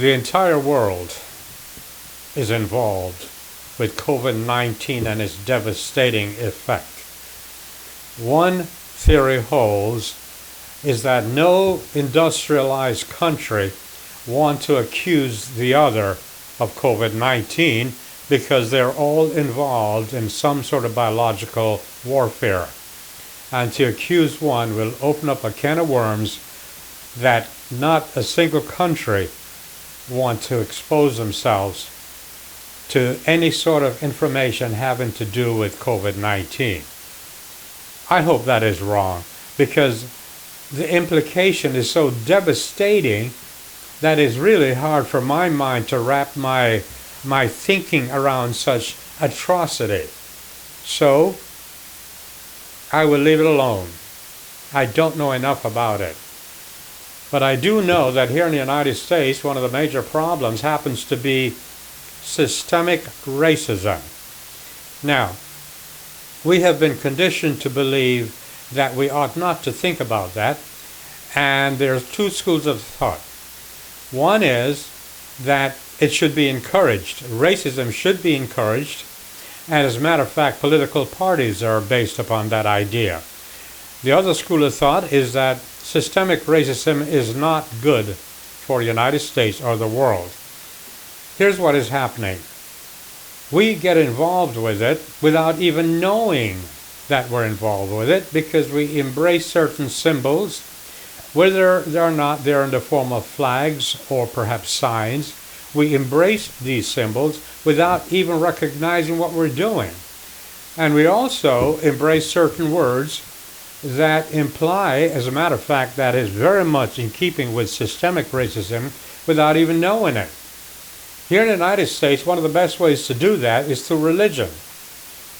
The entire world is involved with COVID-19 and its devastating effect. One theory holds is that no industrialized country wants to accuse the other of COVID-19 because they're all involved in some sort of biological warfare. And to accuse one will open up a can of worms that not a single country want to expose themselves to any sort of information having to do with COVID-19. I hope that is wrong, because the implication is so devastating that it's really hard for my mind to wrap my thinking around such atrocity. So I will leave it alone. I don't know enough about it. But I do know that here in the United States, one of the major problems happens to be systemic racism. Now, we have been conditioned to believe that we ought not to think about that, and there's two schools of thought. One is that it should be encouraged. Racism should be encouraged, and as a matter of fact, political parties are based upon that idea. The other school of thought is that systemic racism is not good for the United States or the world. Here's what is happening. We get involved with it without even knowing that we're involved with it, because we embrace certain symbols, whether or not they're in the form of flags or perhaps signs. We embrace these symbols without even recognizing what we're doing. And we also embrace certain words that imply, as a matter of fact, that is very much in keeping with systemic racism without even knowing it. Here in the United States, one of the best ways to do that is through religion.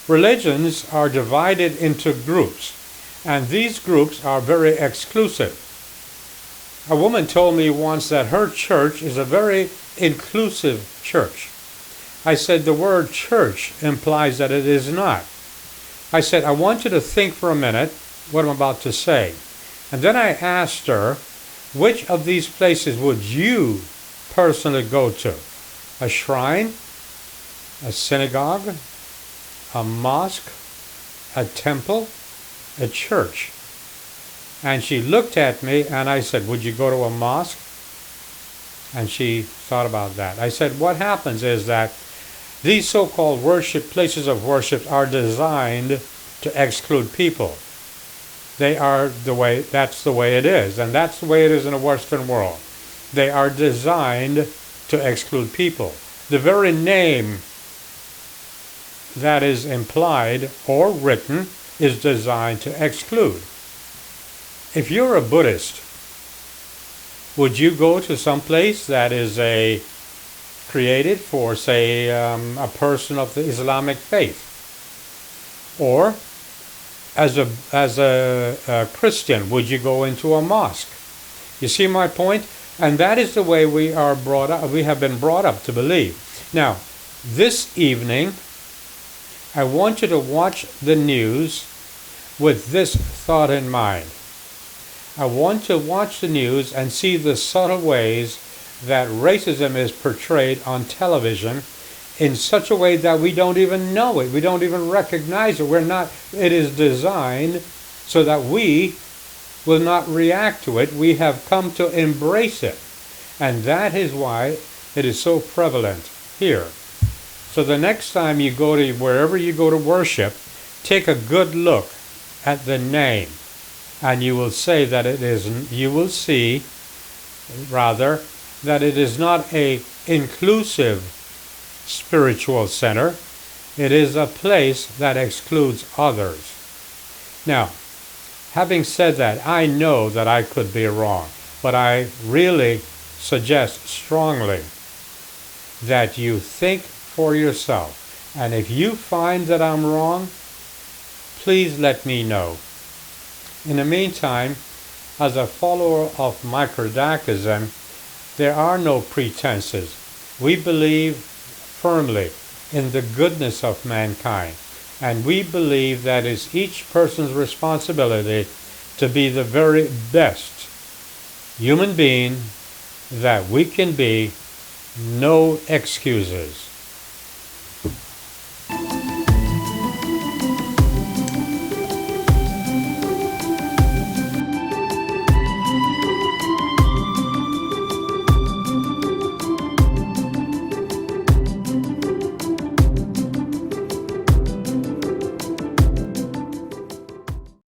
Religions are divided into groups, and these groups are very exclusive. A woman told me once that her church is a very inclusive church. I said the word church implies that it is not. I said, I want you to think for a minute what I'm about to say. And then I asked her, which of these places would you personally go to? A shrine, a synagogue, a mosque, a temple, a church? And she looked at me and I said, would you go to a mosque? And she thought about that. I said, what happens is that these so-called places of worship are designed to exclude people. That's the way it is. And that's the way it is in the Western world. They are designed to exclude people. The very name that is implied or written is designed to exclude. If you're a Buddhist, would you go to some place that is created for, say, a person of the Islamic faith? Or as a Christian, would you go into a mosque? You see my point? And that is the way we are brought up. We have been brought up to believe. Now, this evening, I want you to watch the news with this thought in mind. I want to watch the news and see the subtle ways that racism is portrayed on television in such a way that we don't even know it. We don't even recognize it. It is designed so that we will not react to it. We have come to embrace it. And that is why it is so prevalent here. So the next time you go to wherever you go to worship, take a good look at the name. And you will say that that it is not an inclusive spiritual center. It is a place that excludes others. Now, having said that, I know that I could be wrong, but I really suggest strongly that you think for yourself. And if you find that I'm wrong, please let me know. In the meantime, as a follower of Microdacism, there are no pretenses. We believe firmly in the goodness of mankind, and we believe that it's each person's responsibility to be the very best human being that we can be No excuses.